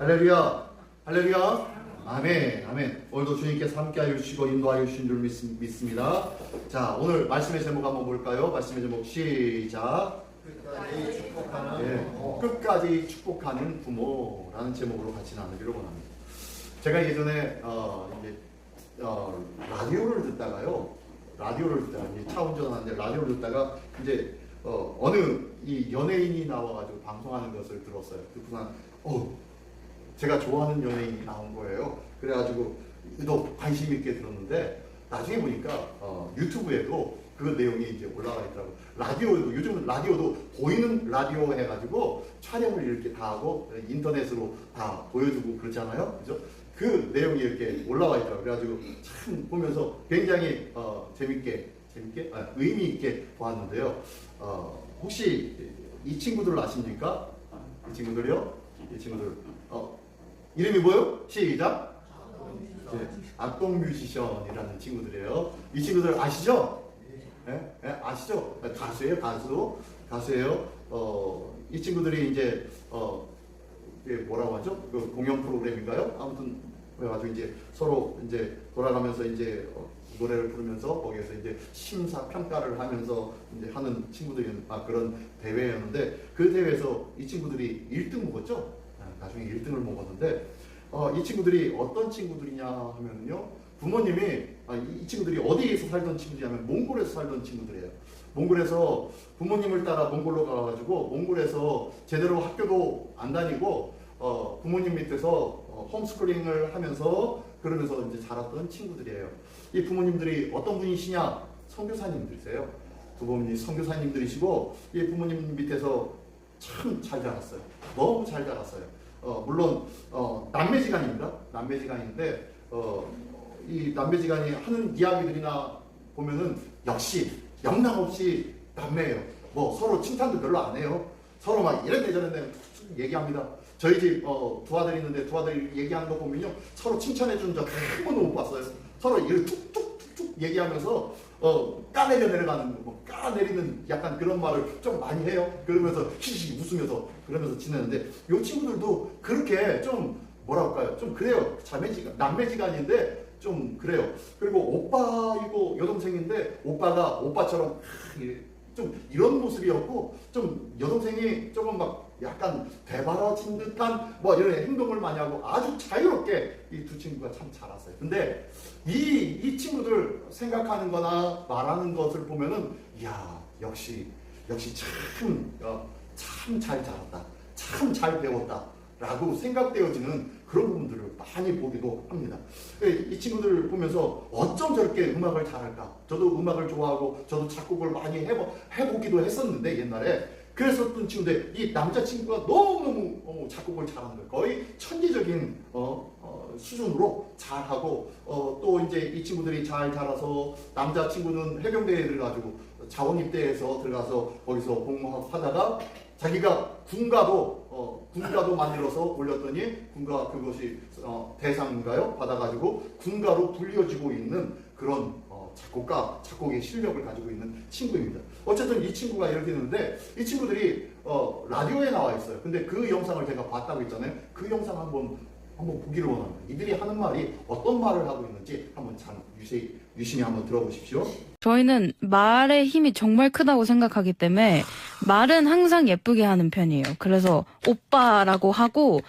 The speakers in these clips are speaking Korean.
할렐루야, 할렐루야. 아멘, 아멘. 오늘도 주님께서 함께하여 주시고 인도하여 주신 줄 믿습니다. 자, 오늘 말씀의 제목 한번 볼까요? 말씀의 제목 시작. 끝까지 축복하는 네, 끝까지 축복하는 부모라는 제목으로 같이 나누기를 원합니다. 제가 예전에 라디오를 듣다가요. 이제 차 운전하는데 라디오를 듣다가 이제 어느 이 연예인이 나와가지고 방송하는 것을 들었어요. 그동안 제가 좋아하는 연예인이 나온 거예요. 그래가지고 또 관심 있게 들었는데 나중에 보니까 유튜브에도 그 내용이 이제 올라가 있더라고요. 라디오도 요즘은 라디오도 보이는 라디오 해가지고 촬영을 이렇게 다 하고 인터넷으로 다 보여주고 그렇잖아요. 그죠? 그 내용이 이렇게 올라와 있더라고요. 그래가지고 참 보면서 굉장히 재밌게 의미 있게 보았는데요. 혹시 이 친구들 아십니까? 이 친구들이요? 이 친구들 이름이 뭐요? 시작. 네, 악동 뮤지션이라는 친구들이에요. 이 친구들 아시죠? 네? 네? 아시죠? 가수예요, 가수예요. 이 친구들이 이제 이게 뭐라고 하죠? 그 공연 프로그램인가요? 아무튼 그래가지고 이제 서로 이제 돌아가면서 이제 노래를 부르면서 거기에서 이제 심사 평가를 하면서 이제 하는 친구들이 그런 대회였는데 그 대회에서 이 친구들이 1등 먹었죠. 나중에 1등을 먹었는데 이 친구들이 어떤 친구들이냐 하면요, 부모님이 이 친구들이 어디에서 살던 친구들이냐면 몽골에서 살던 친구들이에요. 몽골에서 부모님을 따라 몽골로 가가지고 몽골에서 제대로 학교도 안 다니고 부모님 밑에서 홈스쿨링을 하면서 그러면서 이제 자랐던 친구들이에요. 이 부모님들이 어떤 분이시냐? 선교사님들이세요. 두 분이 선교사님들이시고 이 부모님 밑에서 참 잘 자랐어요. 너무 잘 자랐어요. 물론 남매지간입니다. 남매지간인데 이 남매지간이 하는 이야기들이나 보면은 역시 영락없이 남매예요. 뭐 서로 칭찬도 별로 안 해요. 서로 막 이런데 저런데 얘기합니다. 저희 집 두 아들이 있는데 두 아들이 얘기하는 거 보면요, 서로 칭찬해 주는 적 한 번도 못 봤어요. 서로 이렇게 툭툭툭툭 얘기하면서 까내려 내려가는 까내리는 약간 그런 말을 좀 많이 해요. 그러면서 히히 웃으면서 그러면서 지내는데 이 친구들도 그렇게 좀 뭐랄까요, 좀 그래요. 자매지간 남매지간인데 좀 그래요. 그리고 오빠이고 여동생인데 오빠가 오빠처럼 좀 이런 모습이었고 좀 여동생이 조금 막 약간 대바라진 듯한 뭐 이런 행동을 많이 하고 아주 자유롭게 이 두 친구가 참 자랐어요. 근데 이 친구들 생각하는 거나 말하는 것을 보면은 이야, 역시 참 잘 자랐다, 참 잘 배웠다 라고 생각되어지는 그런 부분들을 많이 보기도 합니다. 이 친구들을 보면서 어쩜 저렇게 음악을 잘할까? 저도 음악을 좋아하고 저도 작곡을 많이 해보기도 했었는데 옛날에 그랬었던 친구인데 이 남자친구가 너무너무 작곡을 잘하는 거예요. 거의 천재적인 수준으로 잘하고 또 이제 이 친구들이 잘 자라서 남자친구는 해병대에 들어가지고 자원입대해서 들어가서 거기서 복무하다가 자기가 군가도 만들어서 올렸더니 군가 그것이 대상인가요? 받아가지고 군가로 불려지고 있는 그런 작곡의 실력을 가지고 있는 친구입니다. 어쨌든 이 친구가 이렇게 있는데 이 친구들이 라디오에 나와 있어요. 근데 그 영상을 제가 봤다고 했잖아요. 그 영상 한번 보기를 원합니다. 이들이 하는 말이 어떤 말을 하고 있는지 한번 유심히 한번 들어보십시오. 저희는 말의 힘이 정말 크다고 생각하기 때문에 말은 항상 예쁘게 하는 편이에요. 그래서 오빠라고 하고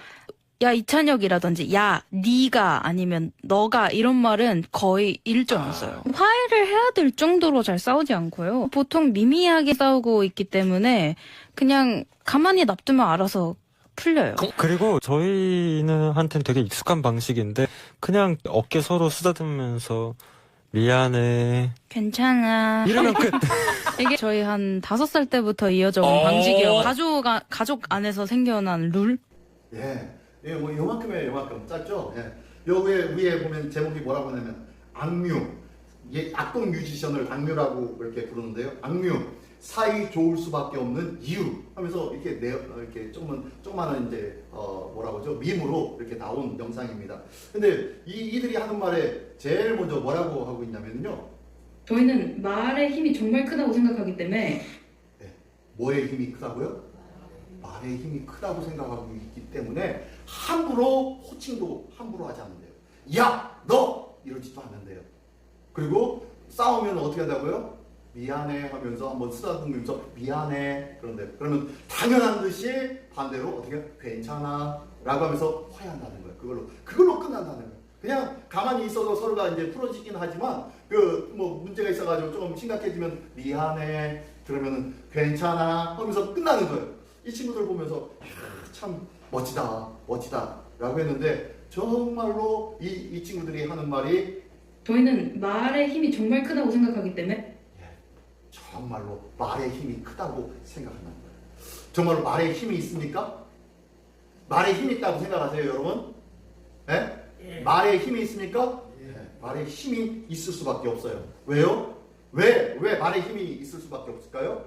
야 이찬혁이라든지 야 네가 아니면 너가 이런 말은 거의 일절 안 써요. 화해를 해야 될 정도로 잘 싸우지 않고요. 보통 미미하게 싸우고 있기 때문에 그냥 가만히 놔두면 알아서 풀려요. 그리고 저희는 한테는 되게 익숙한 방식인데 그냥 어깨 서로 쓰다듬으면서 미안해 괜찮아 이러면 끝. 이게 저희 한 5살 때부터 이어져 온 방식이에요. 가족 안에서 생겨난 룰? 예, 뭐 요만큼 짧죠? 예. 요 위에 보면 제목이 뭐라고 하냐면 악뮤. 악동 뮤지션을 악뮤라고 이렇게 부르는데요. 악뮤. 사이 좋을 수밖에 없는 이유 하면서 이렇게 조그마한 이제 뭐라고 하죠? 밈으로 이렇게 나온 영상입니다. 근데 이들이 하는 말에 제일 먼저 뭐라고 하고 있냐면요. 저희는 말의 힘이 정말 크다고 생각하기 때문에 뭐의 힘이 크다고요? 말의 힘이 크다고 생각하고 있기 때문에 함부로 호칭도 함부로 하지 않는데요. 야, 너! 이러지도 않는데요. 그리고 싸우면 어떻게 한다고요? 미안해 하면서 한번 쓰다듬으면서 미안해. 그러면 당연한 듯이 반대로 어떻게 괜찮아 라고 하면서 화해한다는 거예요. 그걸로 끝난다는 거예요. 그냥 가만히 있어도 서로가 이제 풀어지긴 하지만 뭐 문제가 있어가지고 좀 심각해지면 미안해 그러면 괜찮아 하면서 끝나는 거예요. 이 친구들 보면서 참 멋지다 라고 했는데 정말로 이 친구들이 하는 말이 저희는 말의 힘이 정말 크다고 생각하기 때문에 정말로 말의 힘이 크다고 생각한다는 거예요. 정말로 말의 힘이 있습니까? 말의 힘이 있다고 생각하세요, 여러분? 네? 말의 힘이 있습니까? 말의 힘이 있을 수밖에 없어요. 왜요? 왜 말의 힘이 있을 수밖에 없을까요?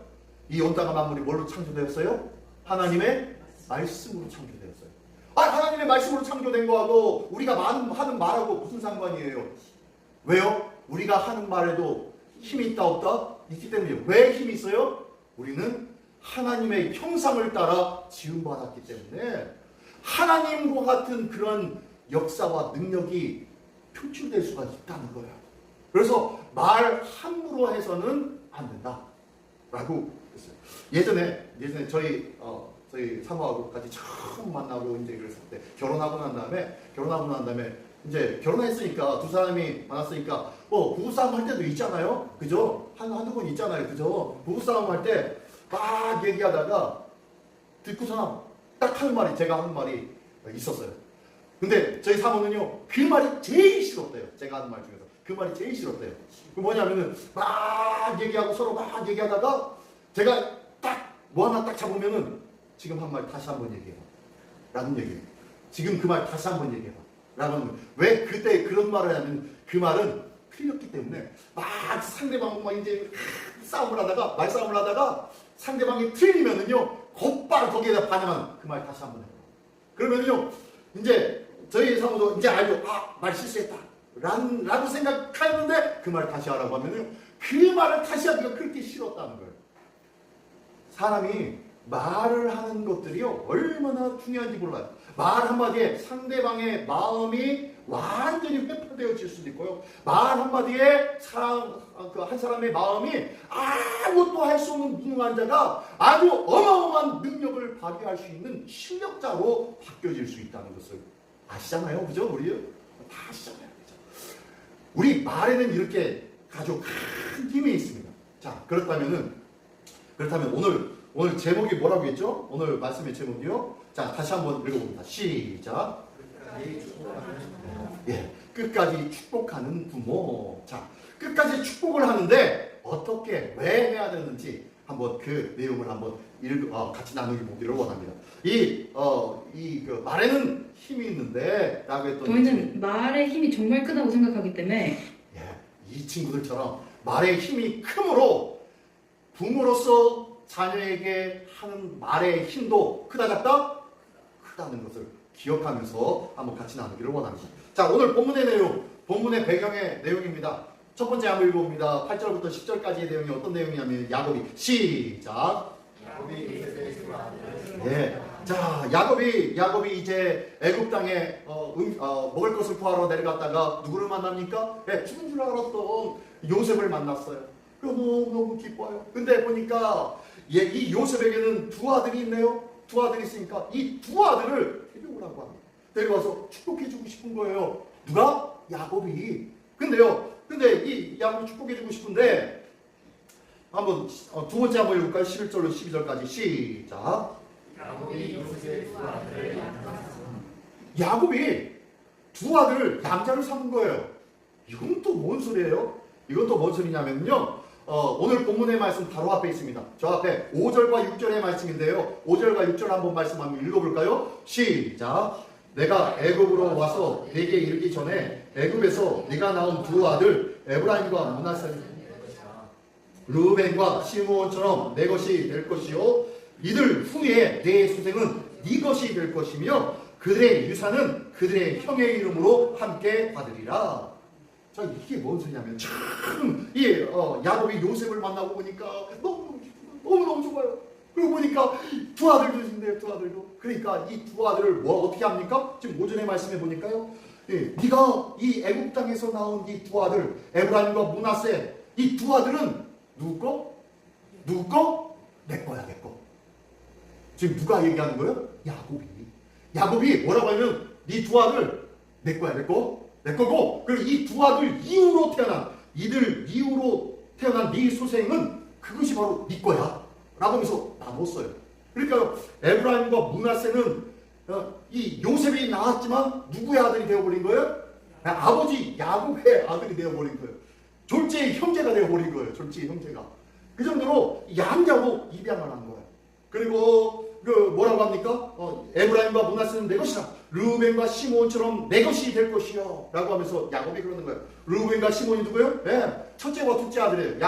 이 온 땅과 만물이 뭘로 창조되었어요? 하나님의 말씀으로 창조되었어요. 하나님의 말씀으로 창조된 거하고 우리가 하는 말하고 무슨 상관이에요? 왜요? 우리가 하는 말에도 힘이 있다 없다? 있기 때문이에요. 왜 힘이 있어요? 우리는 하나님의 형상을 따라 지음받았기 때문에 하나님과 같은 그런 역사와 능력이 표출될 수가 있다는 거예요. 그래서 말 함부로 해서는 안 된다 라고 했어요. 예전에 저희 사모하고 같이 처음 만나고 이제 그랬을 때 결혼하고 난 다음에 이제 결혼했으니까 두 사람이 만났으니까 부부싸움 할 때도 있잖아요. 그죠? 한두 번 있잖아요. 그죠? 부부싸움 할 때 막 얘기하다가 듣고서 딱 제가 하는 말이 있었어요. 근데 저희 사모는요, 그 말이 제일 싫었대요. 제가 하는 말 중에서. 그 말이 제일 싫었대요. 그 뭐냐면은, 막 얘기하고 서로 막 얘기하다가, 제가 뭐 하나 딱 잡으면은, 지금 한 말 다시 한번 얘기해봐. 라는 얘기예요. 지금 그 말 다시 한번 얘기해봐. 라는 거예요. 왜 그때 그런 말을 하냐면, 그 말은 틀렸기 때문에, 막 상대방 막 이제 말싸움을 하다가, 상대방이 틀리면은요, 곧바로 거기에다 반응하는 그 말 다시 한번 해봐. 그러면은요, 이제 저희 사모도 이제 알죠. 말 실수했다. 라고 생각하는데 그 말 다시 하라고 하면요. 그 말을 다시 하기가 그렇게 싫었다는 거예요. 사람이 말을 하는 것들이요. 얼마나 중요한지 몰라요. 말 한마디에 상대방의 마음이 완전히 회파되어질 수도 있고요. 말 한마디에 한 사람의 마음이 아무것도 할 수 없는 무능한 자가 아주 어마어마한 능력을 발휘할 수 있는 실력자로 바뀌어질 수 있다는 것을 아시잖아요. 그죠? 우리 다 아시잖아요. 그죠? 우리 말에는 이렇게 아주 큰 힘이 있습니다. 자, 그렇다면 오늘 제목이 뭐라고 했죠? 오늘 말씀의 제목이요. 자, 다시 한번 읽어봅니다. 시작. 끝까지 축복하는 부모. 자, 끝까지 축복을 하는데 어떻게 왜 해야 되는지 한번 그 내용을 한번 같이 나누기 보기를 원합니다. 그 말에는 힘이 있는데 라고 했던 저희는 말의 힘이 정말 크다고 생각하기 때문에 이 친구들처럼 말의 힘이 크므로 부모로서 자녀에게 하는 말의 힘도 크다 작다? 크다는 것을 기억하면서 한번 같이 나누기를 원합니다. 자, 오늘 본문의 배경의 내용입니다. 첫 번째 한번 읽어봅니다. 8절부터 10절까지의 내용이 어떤 내용이냐면 야곱이 시작. 자, 야곱이 이제 애굽 땅에 먹을 것을 구하러 내려갔다가 누구를 만납니까? 죽은 줄 알았던 요셉을 만났어요. 너무 기뻐요. 근데 보니까 이 요셉에게는 두 아들이 있네요. 두 아들이 있으니까 이 두 아들을 데려오라고 합니다. 데려와서 축복해주고 싶은 거예요. 누가? 야곱이. 근데 이 야곱이 축복해주고 싶은데 한번 두 번째 한번 읽을까요? 11절로 12절까지 시작. 야곱이 두 아들을 양자로 삼은 거예요. 이건 또 뭔 소리예요? 이건 또 뭔 소리냐면요. 오늘 본문의 말씀 바로 앞에 있습니다. 저 앞에 5절과 6절의 말씀인데요. 5절과 6절 한번 말씀 한번 읽어볼까요? 시작. 내가 애굽으로 와서 네게 이르기 전에 애굽에서 네가 낳은 두 아들 에브라임과 므낫세 르우벤과 시므온처럼 내 것이 될 것이요 이들 후에 내 수생은 네 것이 될 것이며 그들의 유산은 그들의 형의 이름으로 함께 받으리라. 자, 이게 뭔 소리냐면 참 야곱이 요셉을 만나고 보니까 너무 좋아요. 그러고 보니까 두 아들도 있는데요, 두 아들도. 그러니까 이 두 아들을 뭐 어떻게 합니까? 지금 오전에 말씀해 보니까요. 예, 네가 이 애굽 땅에서 나온 이 두 아들, 에브라임과 므낫세, 이 두 아들은 누구 거? 누구 거? 내 거야, 내 거. 지금 누가 얘기하는 거예요? 야곱이. 야곱이 뭐라고 하면 네 두 아들 내 거야, 내 거. 내 거고, 그리고 이 두 아들 이후로 태어난, 이들 이후로 태어난 네 소생은 그것이 바로 네 거야 라고 하면서 나눴어요. 그러니까 에브라임과 므낫세는 이 요셉이 나왔지만 누구의 아들이 되어버린 거예요? 아버지 야곱의 아들이 되어버린 거예요. 졸지의 형제가 되어버린 거예요. 졸지의 형제가. 그 정도로 양자로 입양을 한 거예요. 그리고 그 뭐라고 합니까? 에브라임과 므낫세는 내 것이라, 르우벤과 시몬처럼 내 것이 될 것이요 라고 하면서 야곱이 그러는 거예요. 르우벤과 시몬이 누구예요? 네, 첫째와 둘째 아들이에요.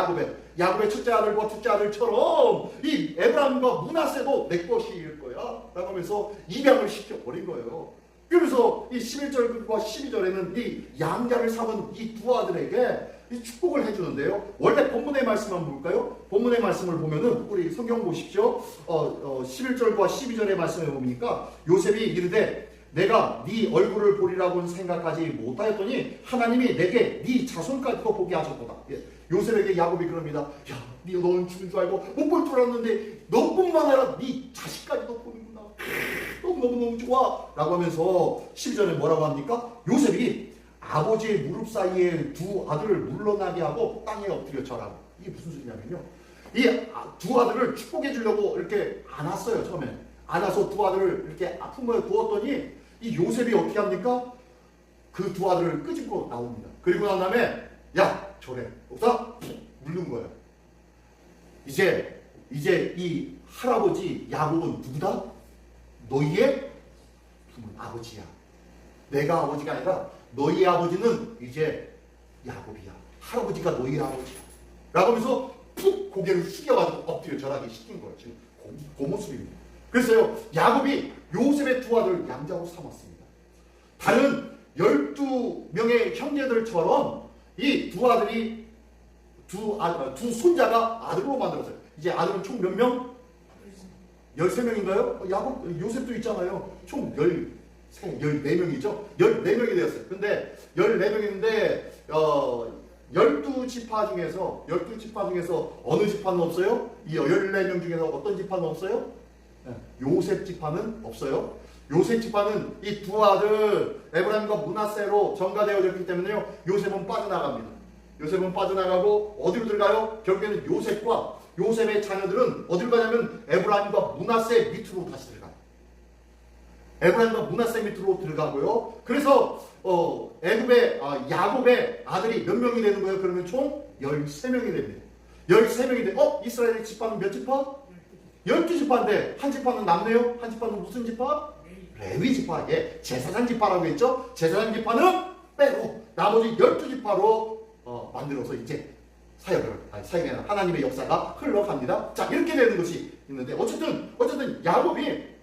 야곱의 첫째 아들과 둘째 아들처럼 이 에브라임과 므낫세도 내 것일 거야 라고 하면서 입양을 시켜버린 거예요. 그래서 이 11절과 12절에는 이 양자를 삼은 이 두 아들에게 이 축복을 해주는데요. 원래 본문의 말씀 한번 볼까요? 본문의 말씀을 보면은 우리 성경 보십시오. 11절과 12절의 말씀에 보니까 요셉이 이르되 내가 네 얼굴을 보리라고는 생각하지 못하였더니 하나님이 내게 네 자손까지도 보게 하셨도다. 예. 요셉에게 야곱이 그럽니다. 야, 너는 죽은 줄 알고 못 볼 줄 알았는데 너뿐만 아니라 네 자식까지도 보는구나. 너무너무 좋아 라고 하면서 12절에 뭐라고 합니까? 요셉이 아버지의 무릎 사이에 두 아들을 물러나게 하고 땅에 엎드려 절하고. 이게 무슨 소리냐면요, 이 두 아들을 축복해 주려고 이렇게 안았어요. 처음에 안아서 두 아들을 이렇게 품에 두었더니 이 요셉이 어떻게 합니까? 그 두 아들을 끄집고 나옵니다. 그리고 난 다음에 야 절해 없다 물는 거예요. 이제 이 할아버지 야곱은 누구다? 너희의 아버지야. 내가 아버지가 아니라 너희의 아버지는 이제 야곱이야. 할아버지가 너희의 아버지야 라고 하면서 푹 고개를 숙여가지고 엎드려 절하게 시킨 거예요. 지금 그 모습입니다. 그래서요, 야곱이 요셉의 두 아들 양자로 삼았습니다. 다른 12명의 형제들처럼 이 두 아들이 두 손자가 아들로 만들었어요. 이제 아들은 총 몇 명? 13명인가요? 요셉도 있잖아요. 총 14명이죠. 14명이 되었어요. 근데 14명인데 12지파 중에서 어느 지파는 없어요? 이 14명 중에서 어떤 지파는 없어요? 요셉 지파는 없어요. 요셉 지파는 이 두 아들 에브라임과 므낫세로 전가되어졌기 때문에요. 요셉은 빠져나갑니다. 요셉은 빠져나가고 어디로 들어가요? 결국에는 요셉과 요셉의 자녀들은 어디로 가냐면 에브라임과 므낫세 밑으로 다시 들어가요. 에브라임과 므낫세 밑으로 들어가고요. 그래서 야곱의 아들이 몇 명이 되는 거예요? 그러면 총 13명이 됩니다. 13명이 돼. 이스라엘의 지파는 몇 지파? 12지파인데 한 지파는 남네요. 한 지파는 무슨 지파? 레위 지파. 예, 제사장 지파라고 했죠. 제사장 지파는 빼고 나머지 12지파로 만들어서 이제 사역의 하나님의 역사가 흘러갑니다. 자, 이렇게 되는 것이 있는데 어쨌든 야곱이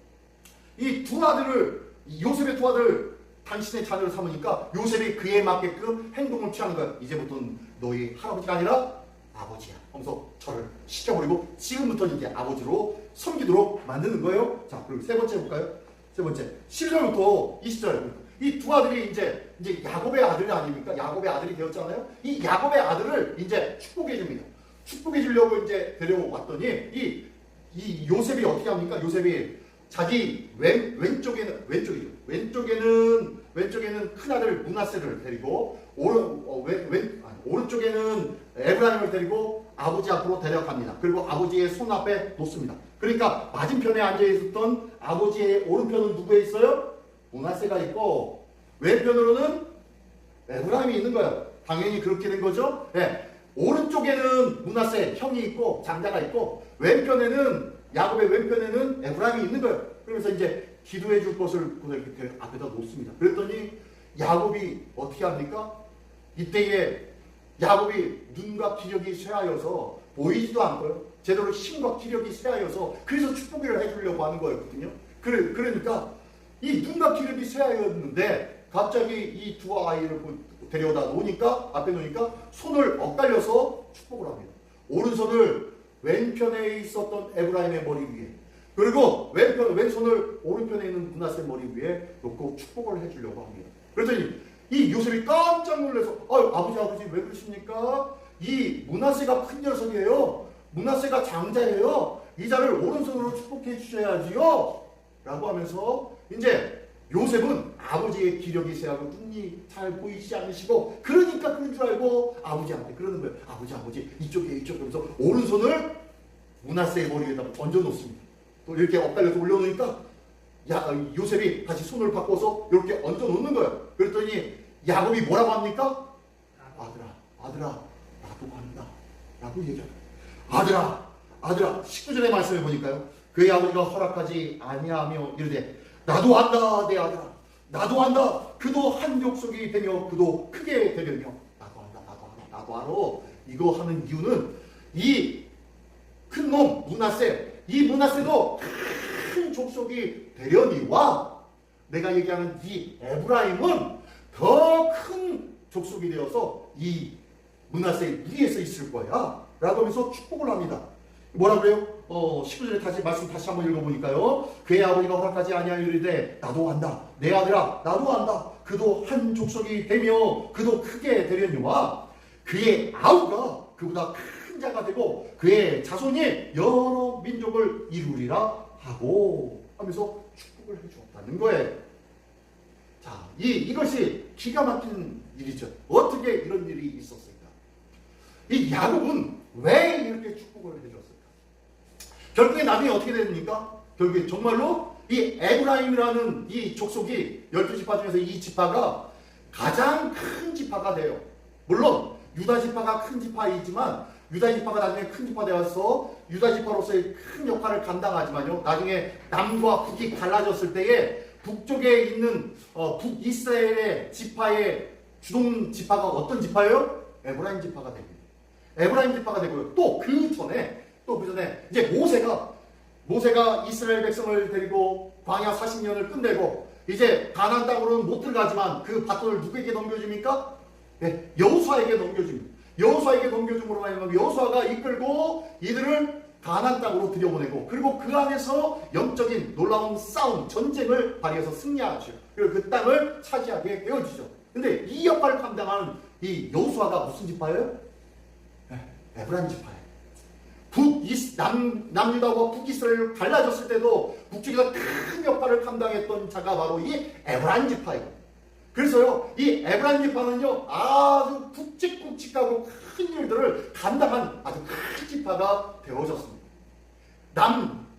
이 두 아들을, 요셉의 두 아들 당신의 자녀를 삼으니까 요셉이 그에 맞게끔 행동을 취하는 거야. 이제부터는 너희 할아버지가 아니라 아버지야 하면서 저를 시켜버리고 지금부터는 이제 아버지로 섬기도록 만드는 거예요. 자, 그리고 세 번째 볼까요? 세 번째 10절부터 20절. 이 두 아들이 이제 야곱의 아들이 아닙니까? 야곱의 아들이 되었잖아요. 이 야곱의 아들을 이제 축복해 줍니다. 축복해 주려고 이제 데려왔더니 이 요셉이 어떻게 합니까? 요셉이 자기 왼쪽에는 큰아들 므낫세를 데리고 오른쪽에는 에브라임을 데리고 아버지 앞으로 데려갑니다. 그리고 아버지의 손 앞에 놓습니다. 그러니까 맞은편에 앉아있었던 아버지의 오른편은 누구에 있어요? 므낫세가 있고 왼편으로는 에브라임이 있는 거예요. 당연히 그렇게 된 거죠. 네. 오른쪽에는 므낫세 형이 있고 장자가 있고 야곱의 왼편에는 에브라임이 있는 거예요. 그러면서 이제 기도해 줄 것을 이렇게 앞에다 놓습니다. 그랬더니 야곱이 어떻게 합니까? 이때에 야곱이 눈과 기력이 쇠하여서 보이지도 않고요. 제대로 힘과 기력이 쇠하여서 그래서 축복을 해주려고 하는 거였거든요. 그러니까 이 눈과 기력이 쇠하였는데 갑자기 이 두 아이를 앞에 놓으니까 손을 엇갈려서 축복을 합니다. 오른손을 왼편에 있었던 에브라임의 머리 위에, 그리고 왼손을 오른편에 있는 므낫세 머리 위에 놓고 축복을 해주려고 합니다. 그랬더니 이 요셉이 깜짝 놀라서 아버지 왜 그러십니까? 이 므낫세가 큰 녀석이에요. 므낫세가 장자예요. 이 자를 오른손으로 축복해 주셔야지요. 라고 하면서 이제 요셉은 아버지의 기력이 세하고 눈이 잘 보이지 않으시고 그러니까 그런 줄 알고 아버지한테 그러는 거예요. 아버지 이쪽에 그러면서 오른손을 므낫세의 머리 위에다 얹어 놓습니다. 또 이렇게 엎달려서 올려놓으니까 요셉이 다시 손을 바꿔서 이렇게 얹어 놓는 거예요. 그랬더니 야곱이 뭐라고 합니까? 아들아 나도 간다 라고 얘기합니다. 아들아 19절의 말씀을 보니까요, 그의 아버지가 허락하지 아니하며 이르되 나도 안다 내 아들아 나도 안다. 그도 한 족속이 되며 그도 크게 되려며 나도 알아. 이거 하는 이유는 이 큰 놈 므낫세, 이 므낫세도 큰 족속이 되려니와 내가 얘기하는 이 에브라임은 더 큰 족속이 되어서 이 므낫세 위에서 있을 거야 라고 하면서 축복을 합니다. 뭐라 그래요? 19절에 말씀 다시 한번 읽어보니까요, 그의 아버지가 허락하지 아니하리되 나도 안다 내 아들아 나도 안다. 그도 한 족속이 되며 그도 크게 되려니와 그의 아우가 그보다 큰 자가 되고 그의 자손이 여러 민족을 이루리라 하고 하면서 축복을 해주었다는 거예요. 자, 이것이 기가 막힌 일이죠. 어떻게 이런 일이 있었을까? 이 야곱은 왜 이렇게 축복을 해줬을까? 결국에 나중에 어떻게 됩니까? 결국에 정말로 이 에브라임이라는 이 족속이 12지파 중에서 이 지파가 가장 큰 지파가 돼요. 물론 유다 지파가 큰 지파이지만 유다 지파가 나중에 큰 지파 되어서 유다 지파로서의 큰 역할을 감당하지만요, 나중에 남과 북이 갈라졌을 때에 북쪽에 있는 북이스라엘의 지파의 주동 지파가 어떤 지파예요? 에브라임 지파가 됩니다. 에브라임 지파가 되고요. 또 그 전에 이제 모세가 이스라엘 백성을 데리고 광야 40년을 끝내고 이제 가나안 땅으로는 못 들어가지만 그 바톤을 누구에게 넘겨줍니까? 네, 여호수아에게 넘겨줍니다. 여호수아에게 넘겨줌으로 말미암아 여호수아가 이끌고 이들을 가나안 땅으로 들여보내고, 그리고 그 안에서 영적인 놀라운 싸움, 전쟁을 발휘해서 승리하죠. 그리고 그 땅을 차지하게 되어지죠. 근데 이 역할을 감당하는 이 여호수아가 무슨 지파예요? 에브라임 지파예요. 남유다와 북이스라엘을 갈라졌을 때도 북쪽에서 큰 역할을 감당했던 자가 바로 이 에브라임 지파예요. 그래서요, 이 에브라임 지파는요, 아주 굵직굵직하고 큰 일들을 감당한 아주 큰 지파가 되어졌습니다.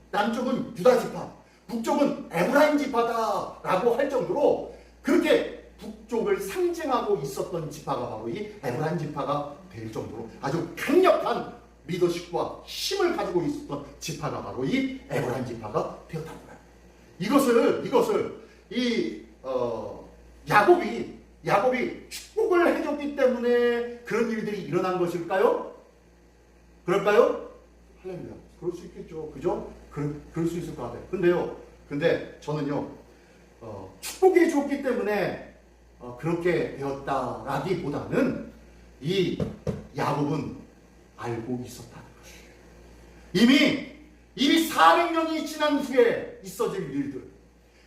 남쪽은 유다 지파, 북쪽은 에브라임 지파다라고 할 정도로 그렇게 북쪽을 상징하고 있었던 지파가 바로 이 에브라임 지파가 될 정도로 아주 강력한 리더십과 힘을 가지고 있었던 지파가 바로 이 에브라임 지파가 되었다는 거예요. 이것을 야곱이 축복을 해줬기 때문에 그런 일들이 일어난 것일까요? 그럴까요? 할렐루야. 그럴 수 있겠죠. 그죠? 그럴 수 있을 것 같아요. 근데 저는요, 축복해 줬기 때문에 그렇게 되었다라기보다는 이 야곱은 알고 있었다는 것이에요. 이미 400년이 지난 후에 있어질 일들,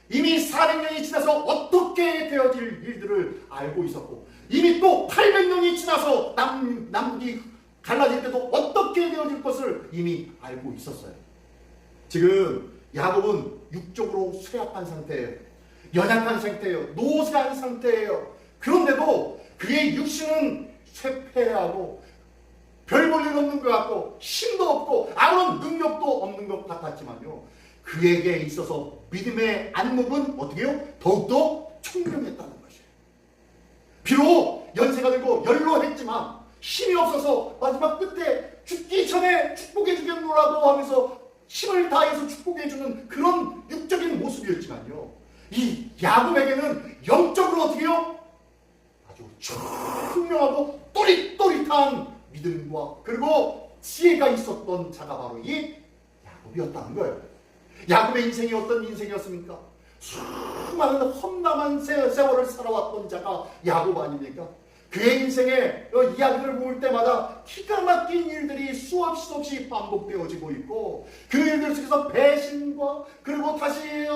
이미 400년이 지나서 어떻게 되어질 일들을 알고 있었고, 이미 또 800년이 지나서 남북이 갈라질 때도 어떻게 되어질 것을 이미 알고 있었어요. 지금 야곱은 육적으로 쇠약한 상태예요. 연약한 상태예요. 노쇠한 상태예요. 그런데도 그의 육신은 쇠폐하고 별 볼 일 없는 것 같고 힘도 없고 아무런 능력도 없는 것 같았지만요, 그에게 있어서 믿음의 안목은 어떻게 해요? 더욱더 총명했다는 것이에요. 비록 연세가 들고 연로했지만 힘이 없어서 마지막 끝에 죽기 전에 축복해 주겠노라고 하면서 힘을 다해서 축복해 주는 그런 육적인 모습이었지만요, 이 야곱에게는 영적으로 어떻게 해요? 아주 총명하고 또릿또릿한 믿음과 그리고 지혜가 있었던 자가 바로 이 야곱이었다는 거예요. 야곱의 인생이 어떤 인생이었습니까? 수많은 험난한 세월을 살아왔던 자가 야곱 아닙니까? 그의 인생의 이야기를 볼 때마다 기가 막힌 일들이 수없이 반복되어지고 있고, 그 일들 속에서 배신과 그리고 다시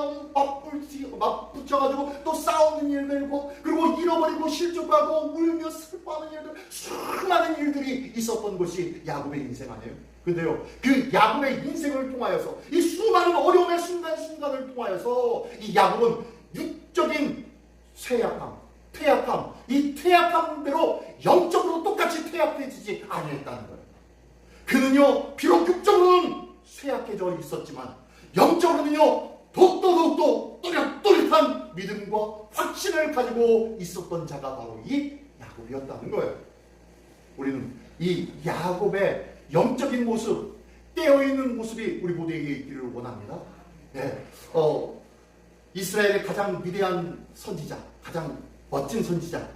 맞붙여가지고 또 싸우는 일들고, 그리고 잃어버리고 실족하고 울며 슬퍼하는 일들, 수많은 일들이 있었던 것이 야곱의 인생 아니에요? 근데요, 그 야곱의 인생을 통하여서, 이 수많은 어려움의 순간순간을 통하여서 이 야곱은 육적인 퇴약함, 이 퇴약함대로 영적으로 똑같이 퇴약해지지 아니했다는 거예요. 그는요, 비록 육적으로는 쇠약해져 있었지만 영적으로는요, 더욱더 또렷한 믿음과 확신을 가지고 있었던 자가 바로 이 야곱이었다는 거예요. 우리는 이 야곱의 영적인 모습, 깨어있는 모습이 우리 모두에게 있기를 원합니다. 네. 이스라엘의 가장 위대한 선지자, 가장 멋진 선지자,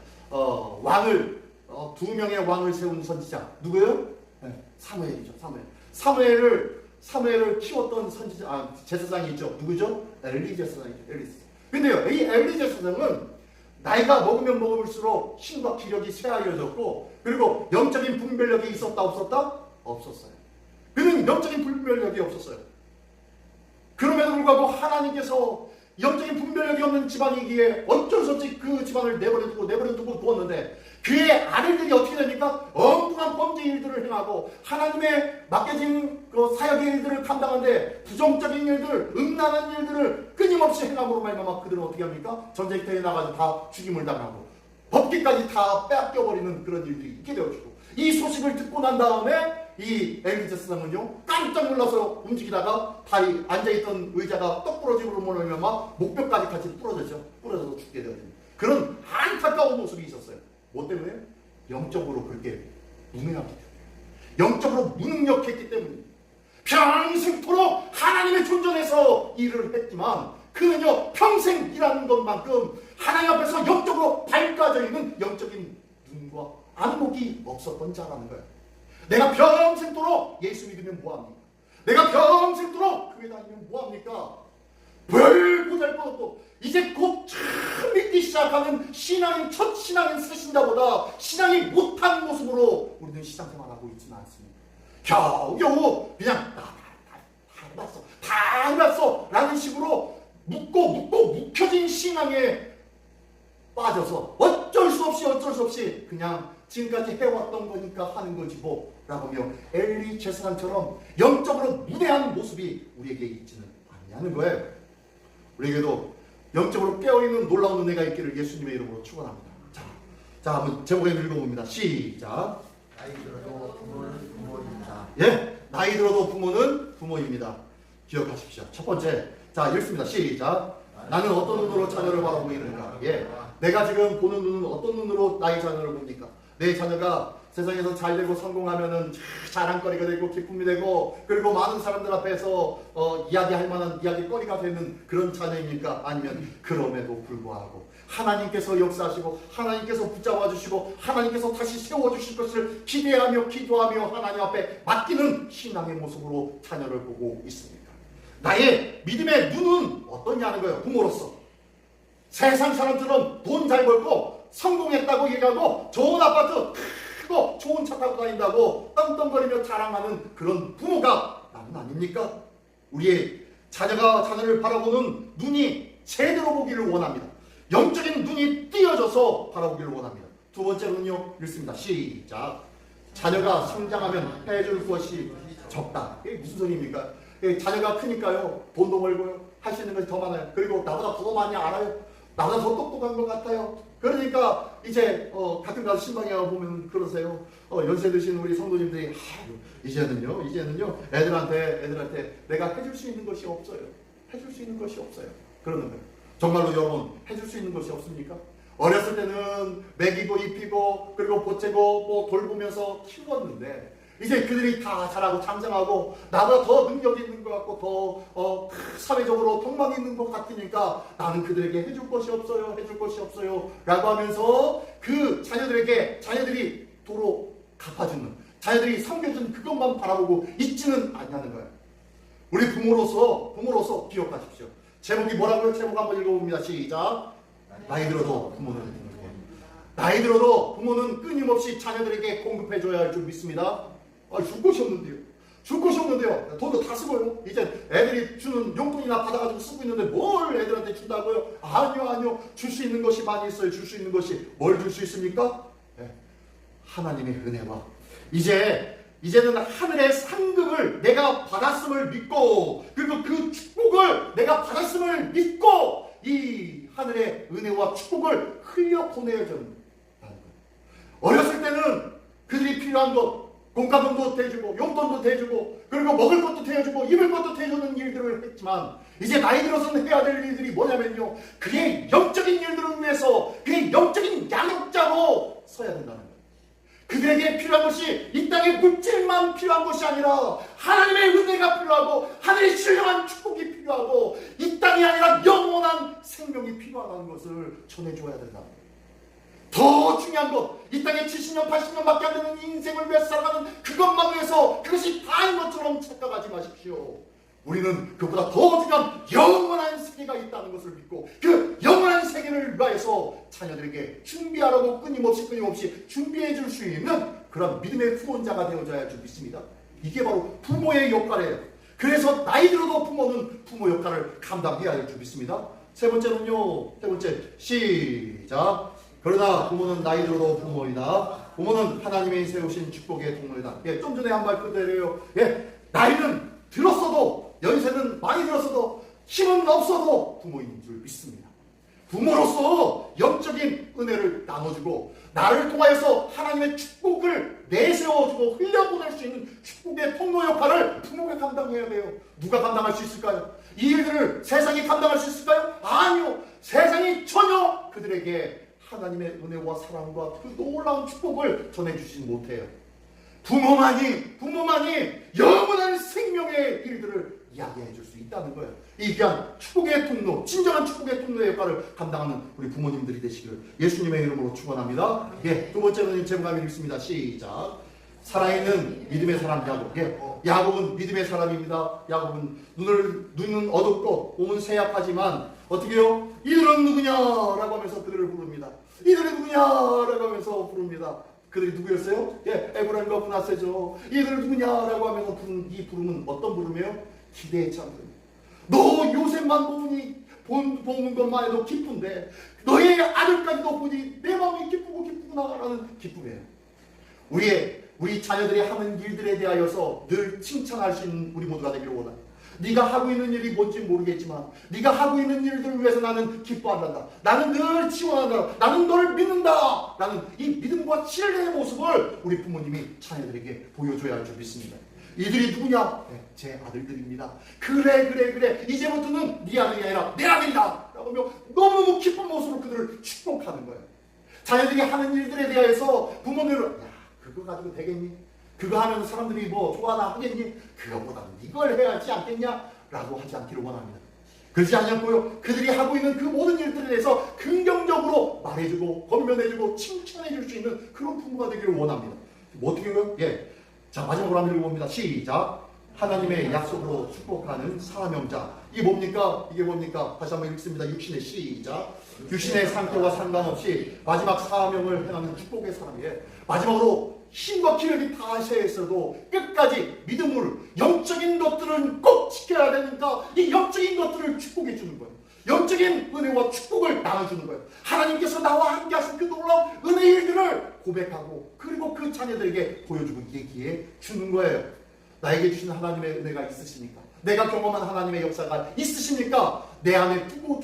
왕을, 2명의 왕을 세운 선지자, 누구예요? 네, 사무엘이죠. 사무엘을 키웠던 선지자, 제사장이 있죠. 누구죠? 엘리 제사장이죠. 근데요, 이 엘리 제사장은 나이가 먹으면 먹을수록 힘과 기력이 쇠하여졌고, 그리고 영적인 분별력이 있었다 없었다? 없었어요. 그는 영적인 분별력이 없었어요. 그럼에도 불구하고 하나님께서 영적인 분별력이 없는 집안이기에 어쩔 수 없이 그 집안을 내버려두고 두었는데, 그의 아들들이 어떻게 됩니까? 엉뚱한 범죄 일들을 행하고 하나님의 맡겨진 그 사역의 일들을 감당하는데 부정적인 일들, 음란한 일들을 끊임없이 행함으로 말미암아 그들은 어떻게 합니까? 전쟁터에 나가서 다 죽임을 당하고 법기까지 다 뺏겨버리는 그런 일들이 있게 되어지고, 이 소식을 듣고 난 다음에 이 엘리 제사장은요, 깜짝 놀라서 움직이다가 다리 앉아있던 의자가 떡 부러짐으로 말미암아 목뼈까지 같이 부러져서 죽게 되어집니다. 그런 안타까운 모습이 있었어요. 뭐 때문에? 영적으로 그렇게 무능했기 때문에, 영적으로 무능력했기 때문입니다. 평생토록 하나님의 존전에서 일을 했지만 그는요, 평생 일하는 것만큼 하나님 앞에서 영적으로 밝아져 있는 영적인 눈과 안목이 없었던 자라는 거예요. 내가 평생토록 예수 믿으면 뭐합니까? 내가 평생토록 교회 다니면 뭐합니까? 별보잘것없고 이제 곧 처음 믿기 시작하는 첫 신앙인 쓰신다보다 신앙이 못한 모습으로 우리는 신앙생활하고 있지는 않습니다. 겨우겨우 그냥 다 해봤어 라는 식으로 묵혀진 신앙에 빠져서 어쩔 수 없이 그냥 지금까지 해왔던 거니까 하는 거지 뭐 라고 하며 엘리 제사장처럼 영적으로 무대한 모습이 우리에게 있지는 않냐는 거예요. 우리에게도 영적으로 깨어있는 놀라운 은혜가 있기를 예수님의 이름으로 축원합니다. 자, 한번 제목에 읽어봅니다. 시작. 나이 들어도 부모는 부모입니다. 예, 나이 들어도 부모는 부모입니다. 기억하십시오. 첫 번째, 자, 읽습니다. 시작. 나는 어떤 눈으로 자녀를 바라보고 있는가? 예, 내가 지금 보는 눈은 어떤 눈으로 나의 자녀를 봅니까? 내 자녀가 세상에서 잘 되고 성공하면은 자랑거리가 되고 기쁨이 되고, 그리고 많은 사람들 앞에서 이야기할 만한 이야기거리가 되는 그런 자녀입니까? 아니면 그럼에도 불구하고 하나님께서 역사하시고 하나님께서 붙잡아 주시고 하나님께서 다시 세워주실 것을 기대하며 기도하며 하나님 앞에 맡기는 신앙의 모습으로 자녀를 보고 있습니까? 나의 믿음의 눈은 어떠냐는 거예요. 부모로서 세상 사람처럼 돈 잘 벌고 성공했다고 얘기하고 좋은 아파트 크고 좋은 차 타고 다닌다고 떵떵거리며 자랑하는 그런 부모가 나는 아닙니까? 우리의 자녀를 바라보는 눈이 제대로 보기를 원합니다. 영적인 눈이 띄어져서 바라보기를 원합니다. 두 번째로는요, 읽습니다. 시작. 자녀가 성장하면 해줄 것이 적다. 이게 무슨 소리입니까? 자녀가 크니까요, 돈도 벌고요, 할 수 있는 것이 더 많아요. 그리고 나보다 더 많이 알아요. 나보다 더 똑똑한 것 같아요. 그러니까 이제 가끔 가서 신방에 보면 그러세요. 연세 드신 우리 성도님들이 이제는요 애들한테 내가 해줄 수 있는 것이 없어요. 해줄 수 있는 것이 없어요. 그러는 거예요. 정말로 여러분, 해줄 수 있는 것이 없습니까? 어렸을 때는 먹이고 입히고 그리고 보채고 뭐 돌보면서 키웠는데 이제 그들이 다 자라고 장성하고 나보다 더 능력 있는 것 같고 더 사회적으로 덕망 있는 것 같으니까 나는 그들에게 해줄 것이 없어요 라고 하면서 그 자녀들이 도로 갚아주는, 자녀들이 섬겨주는 그것만 바라보고 있지는 않냐는 거예요. 우리 부모로서 기억하십시오. 제목이 뭐라고요? 제목 한번 읽어봅니다. 시작. 나이 들어도 부모는 부모예요. 나이 들어도 부모는 끊임없이 자녀들에게 공급해줘야 할 줄 믿습니다. 줄 곳이 없는데요. 줄 곳이 없는데요. 돈도 다 쓰고요. 이제 애들이 주는 용돈이나 받아가지고 쓰고 있는데 뭘 애들한테 준다고요? 아니요. 줄 수 있는 것이 많이 있어요. 줄 수 있는 것이 뭘 줄 수 있습니까? 네. 하나님의 은혜와 이제는 하늘의 상급을 내가 받았음을 믿고, 그리고 그 축복을 내가 받았음을 믿고 이 하늘의 은혜와 축복을 흘려보내야 되는 거예요. 어렸을 때는 그들이 필요한 것, 공과금도 대주고 용돈도 대주고 그리고 먹을 것도 대주고 입을 것도 대주는 일들을 했지만, 이제 나이 들어서는 해야 될 일들이 뭐냐면요, 그의 영적인 일들을 위해서 그의 영적인 양육자로 서야 된다는 거예요. 그들에게 필요한 것이 이 땅의 물질만 필요한 것이 아니라 하나님의 은혜가 필요하고 하늘의 신령한 축복이 필요하고 이 땅이 아니라 영원한 생명이 필요하다는 것을 전해줘야 된다. 더 중요한 것, 이 땅에 70년 80년밖에 안 되는 인생을 위해 살아가는 그것만 위해서 그것이 다인 것처럼 착각하지 마십시오. 우리는 그보다 더 중요한 영원한 세계가 있다는 것을 믿고 그 영원한 세계를 위하여서 자녀들에게 준비하라고 끊임없이 준비해 줄 수 있는 그런 믿음의 후원자가 되어줘야 할 줄 믿습니다. 이게 바로 부모의 역할이에요. 그래서 나이 들어도 부모는 부모 역할을 감당해야 할 줄 믿습니다. 세 번째는요, 시작. 그러나 부모는 나이 들어도 부모이다. 부모는 하나님이 세우신 축복의 동물이다. 좀 전에 한 말 그대로예요. 나이는 들었어도, 연세는 많이 들었어도, 힘은 없어도 부모인 줄 믿습니다. 부모로서 영적인 은혜를 나눠주고 나를 통하여서 하나님의 축복을 내세워주고 흘려보낼 수 있는 축복의 통로 역할을 부모가 감당해야 돼요. 누가 감당할 수 있을까요? 이 일들을 세상이 감당할 수 있을까요? 아니요. 세상이 전혀 그들에게 하나님의 은혜와 사랑과 그 놀라운 축복을 전해주지 못해요. 부모만이 영원한 생명의 일들을 이야기해 줄 수 있다는 거예요. 이 귀한 축복의 통로, 진정한 축복의 통로의 역할을 감당하는 우리 부모님들이 되시기를 예수님의 이름으로 축원합니다. 두 번째는 제목감이 있습니다. 시작. 살아있는 믿음의 사람 야곱. 야곱은 믿음의 사람입니다. 야곱은 눈은 어둡고 몸은 쇠약하지만 어떻게 해요? 이들은 누구냐라고 하면서 그들을 부릅니다. 이들이 누구냐라고 하면서 부릅니다. 그들이 누구였어요? 에브라임과 므낫세죠. 이들을 누구냐라고 하면서 부른 이 부름은 어떤 부름이에요? 기대의 찬 부름. 너 요셉만 보는 것만 해도 기쁜데 너의 아들까지도 보니 내 마음이 기쁘구나라는 기쁨이에요. 우리 자녀들이 하는 일들에 대하여서 늘 칭찬할 수 있는 우리 모두가 되기를 원합니다. 네가 하고 있는 일이 뭔지 모르겠지만 네가 하고 있는 일들을 위해서 나는 기뻐한다. 나는 늘 지원한다. 나는 너를 믿는다. 라는 이 믿음과 신뢰의 모습을 우리 부모님이 자녀들에게 보여줘야 할 줄 믿습니다. 이들이 누구냐? 제 아들들입니다. 그래. 이제부터는 네 아들이 아니라 내 아들이다. 라고 하며 너무너무 기쁜 모습으로 그들을 축복하는 거예요. 자녀들이 하는 일들에 대해서 부모님은 그거 가지고 되겠니? 그거 하면 사람들이 뭐 좋아나 하겠니? 그것보다는 이걸 해야 하지 않겠냐? 라고 하지 않기를 원합니다. 그렇지 않고요. 그들이 하고 있는 그 모든 일들에 대해서 긍정적으로 말해주고 권면해주고 칭찬해줄 수 있는 그런 부모가 되기를 원합니다. 뭐 어떻게 해요? 자, 마지막으로 한번 읽어봅니다. 시작. 하나님의 약속으로 축복하는 사명자. 이게 뭡니까? 다시 한번 읽습니다. 육신의 시작. 육신의 상태와 상관없이 마지막 사명을 행하는 축복의 사람이에요. 마지막으로 힘과 기력이 다 세했어도 끝까지 믿음으로 영적인 것들은 꼭 지켜야 되니까 이 영적인 것들을 축복해 주는 거예요. 영적인 은혜와 축복을 나눠주는 거예요. 하나님께서 나와 함께 하신 그 놀라운 은혜의 일들을 고백하고 그리고 그 자녀들에게 보여주고 얘기해 주는 거예요. 나에게 주신 하나님의 은혜가 있으십니까? 내가 경험한 하나님의 역사가 있으십니까? 내 안에 두고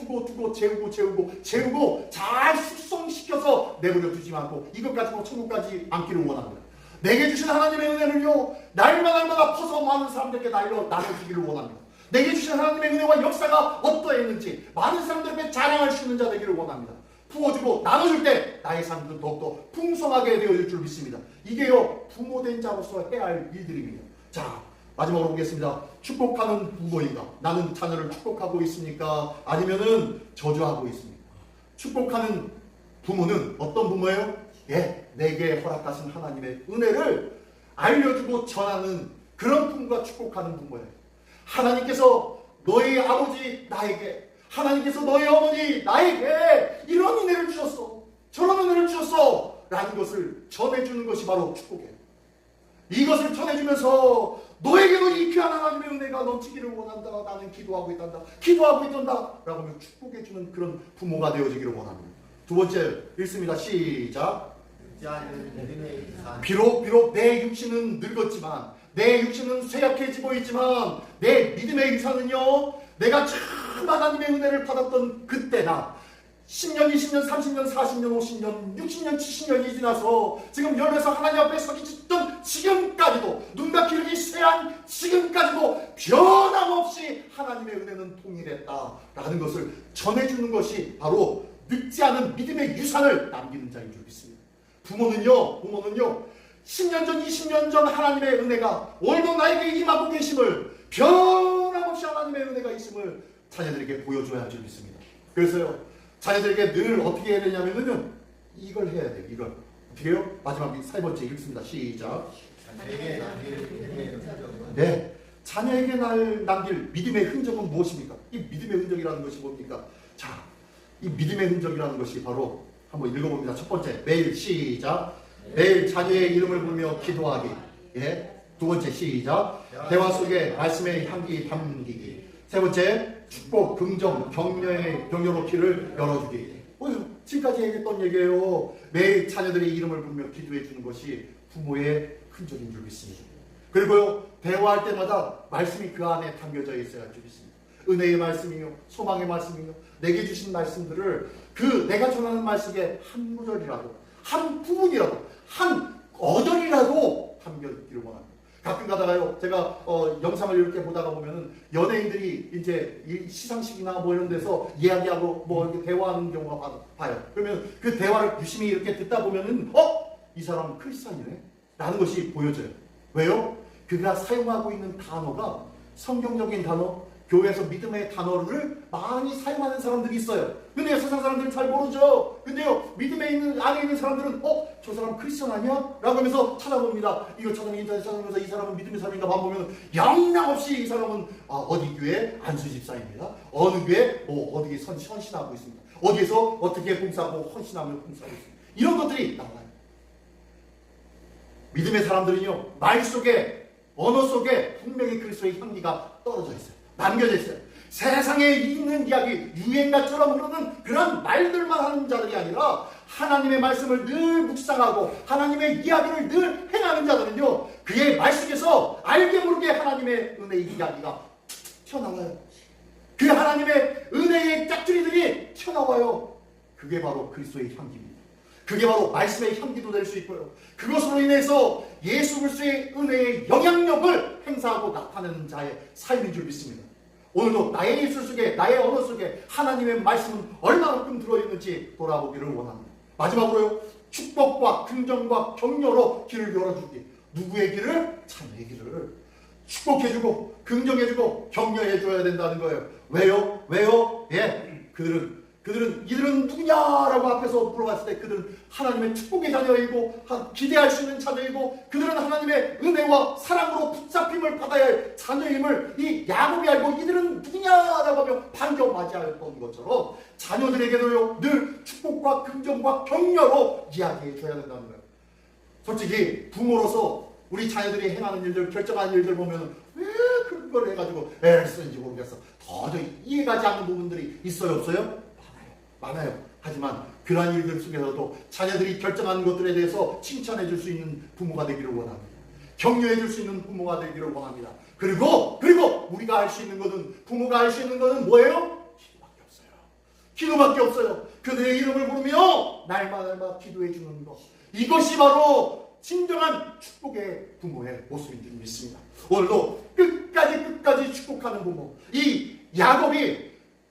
재우고 잘 숙성시켜서 내버려 두지 않고 이것 가지고 천국까지 앉기를 원합니다. 내게 주신 하나님의 은혜를요, 날마다 퍼서 많은 사람들에게 나눠주기를 원합니다. 내게 주신 하나님의 은혜와 역사가 어떠했는지 많은 사람들에게 자랑할 수 있는 자 되기를 원합니다. 부어주고 나눠줄 때 나의 삶도 더욱더 풍성하게 되어질 줄 믿습니다. 이게요, 부모된 자로서 해야 할 일들입니다. 자, 마지막으로 보겠습니다. 축복하는 부모인가? 나는 자녀를 축복하고 있습니까? 아니면은 저주하고 있습니까? 축복하는 부모는 어떤 부모예요? 내게 허락하신 하나님의 은혜를 알려주고 전하는 그런 부모가 축복하는 부모예요. 하나님께서 너희 아버지 나에게, 하나님께서 너희 어머니 나에게 이런 은혜를 주셨어. 저런 은혜를 주셨어 라는 것을 전해주는 것이 바로 축복이에요. 이것을 전해주면서 너에게도 이 귀한 하나님의 은혜가 넘치기를 원한다. 나는 기도하고 있단다. 기도하고 있단다. 라고 하면 축복해주는 그런 부모가 되어지기를 원합니다. 두 번째 읽습니다. 시작. 는 믿음의 유산. 비록 내 육신은 늙었지만, 내 육신은 쇠약해지고 있지만, 내 믿음의 유산은요, 내가 참 하나님의 은혜를 받았던 그때나 10년, 20년, 30년, 40년, 50년, 60년, 70년이 지나서 지금 열매서 하나님 앞에 서기 짓던 지금까지도, 눈 감기 이르기 쇠한 지금까지도 변함없이 하나님의 은혜는 동일했다라는 것을 전해주는 것이 바로 늙지 않은 믿음의 유산을 남기는 자인 줄 믿습니다. 부모는요 10년 전, 20년 전 하나님의 은혜가 오늘도 나에게 임하고 계심을, 변함없이 하나님의 은혜가 있음을 자녀들에게 보여줘야 할 줄 믿습니다. 그래서요, 자녀들에게 늘 어떻게 해야 되냐면요, 이걸 해야 돼요. 이걸 어떻게 해요? 마지막 세 번째 읽습니다. 시작. 자녀에게 남길 믿음의 흔적은 네, 자녀에게 남길 믿음의 흔적은 무엇입니까? 이 믿음의 흔적이라는 것이 뭡니까? 자, 이 믿음의 흔적이라는 것이 바로 한번 읽어봅니다. 첫 번째, 매일 시작. 매일 자녀의 이름을 부르며 기도하기. 예. 두 번째, 시작. 대화 속에 말씀의 향기 담기기. 세 번째, 축복, 긍정, 격려로 길을 열어주기. 지금까지 얘기했던 얘기예요. 매일 자녀들의 이름을 부르며 기도해 주는 것이 부모의 흔적인 줄 믿습니다. 그리고요, 대화할 때마다 말씀이 그 안에 담겨져 있어야 할 줄 믿습니다. 은혜의 말씀이요, 소망의 말씀이요, 내게 주신 말씀들을 그 내가 전하는 말씀의 한 구절이라도, 한 부분이라도, 한 어절이라도 담겨있기를 원합니다. 가끔 가다가요, 제가 영상을 이렇게 보다가 보면은 연예인들이 이제 이 시상식이나 뭐 이런 데서 이야기하고 뭐 이렇게 대화하는 경우가 봐요. 그러면 그 대화를 유심히 이렇게 듣다 보면은 이 사람은 크리스찬이네 라는 것이 보여져요. 왜요? 그가 사용하고 있는 단어가 성경적인 단어, 교회에서 믿음의 단어를 많이 사용하는 사람들이 있어요. 근데 세상 사람들은 잘 모르죠. 근데요, 믿음에 있는 안에 있는 사람들은 저 사람 크리스천 아니야? 라고 하면서 찾아봅니다. 이거 인터넷 찾아보면서 이 사람은 믿음의 사람인가 보면 영락없이 이 사람은 어디 교회 안수집사입니다. 어느 교회 어디 헌신하고 있습니다. 어디에서 어떻게 봉사하고 헌신하며 봉사하고 있습니다. 이런 것들이 나와요. 믿음의 사람들은요, 말 속에, 언어 속에 분명히 그리스도의 향기가 떨어져 있어요. 남겨져 있어요. 세상에 있는 이야기, 유행가처럼 흐르는 그런 말들만 하는 자들이 아니라 하나님의 말씀을 늘 묵상하고 하나님의 이야기를 늘 행하는 자들은요, 그의 말 속에서 알게 모르게 하나님의 은혜의 이야기가 튀어나와요. 그 하나님의 은혜의 짝투리들이 튀어나와요. 그게 바로 그리스도의 향기입니다. 그게 바로 말씀의 향기도 될 수 있고요. 그것으로 인해서 예수 그리스도의 은혜의 영향력을 행사하고 나타내는 자의 삶인 줄 믿습니다. 오늘도 나의 예술 속에, 나의 언어 속에 하나님의 말씀은 얼마만큼 들어있는지 돌아보기를 원합니다. 마지막으로요, 축복과 긍정과 격려로 길을 열어주기. 누구의 길을? 자녀의 길을 축복해주고 긍정해주고 격려해줘야 된다는 거예요. 왜요? 예, 이들은 누구냐라고 앞에서 물어봤을 때 그들은 하나님의 축복의 자녀이고 기대할 수 있는 자녀이고 그들은 하나님의 은혜와 사랑으로 붙잡힘을 받아야 할 자녀임을 이 야곱이 알고 이들은 누구냐라고 하며 반겨 맞이하였던 것처럼 자녀들에게도요, 늘 축복과 긍정과 격려로 이야기해 줘야 된다는 거예요. 솔직히 부모로서 우리 자녀들이 행하는 일들, 결정하는 일들 보면 왜 그런 걸 해가지고 애를 쓰는지 모르겠어. 도저히 이해가지 않는 부분들이 있어요, 없어요? 많아요. 하지만 그러한 일들 속에서도 자녀들이 결정하는 것들에 대해서 칭찬해 줄 수 있는 부모가 되기를 원합니다. 격려해 줄 수 있는 부모가 되기를 원합니다. 그리고 우리가 할 수 있는 것은, 부모가 할 수 있는 것은 뭐예요? 기도밖에 없어요. 기도밖에 없어요. 그들의 이름을 부르며 날마다 기도해 주는 것. 이것이 바로 진정한 축복의 부모의 모습인 줄 믿습니다. 오늘도 끝까지 축복하는 부모. 이 야곱이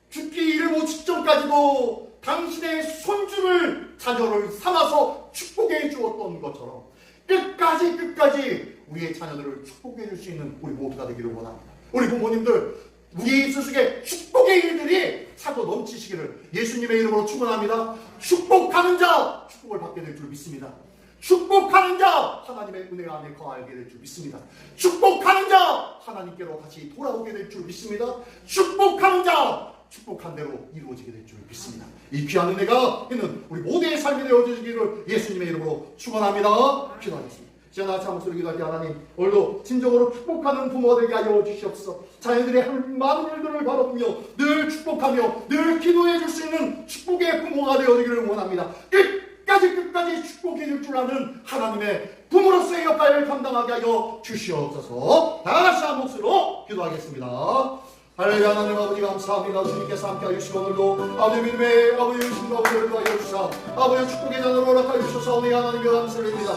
죽기 이르고 직전까지도 당신의 손주를 자녀를 삼아서 축복해 주었던 것처럼 끝까지 우리의 자녀들을 축복해 줄 수 있는 우리 모두가 되기를 원합니다. 우리 부모님들, 우리 있을 속에 축복의 일들이 차고 넘치시기를 예수님의 이름으로 축원합니다. 축복하는 자 축복을 받게 될 줄 믿습니다. 축복하는 자 하나님의 은혜 안에 거하게 될 줄 믿습니다. 축복하는 자 하나님께로 다시 돌아오게 될 줄 믿습니다. 축복하는 자 축복한 대로 이루어지게 될 줄 믿습니다. 이 귀한 은혜가 있는 우리 모두의 삶이 되어지기를 예수님의 이름으로 축원합니다. 기도하겠습니다. 지금 나차 목소리 기도할 때 하나님 오늘도 진정으로 축복하는 부모가 되게 하여 주시옵소서. 자녀들의 많은 일들을 바라보며 늘 축복하며 늘 기도해 줄 수 있는 축복의 부모가 되어지기를 원합니다. 끝까지 축복해 줄 줄 아는 하나님의 부모로서의 역할을 감당하게 하여 주시옵소서. 다같이 한 몫으로 기도하겠습니다. 할렐루야. 하나님 아버지 감사합니다. 주님께서 함께하여 주시고 오늘도 아버지 믿음의 아버지 의심과 우리를 도와주시사 아버지 축복의 잔으로 허락하여 주셔서 오늘 하나님께 감사드립니다.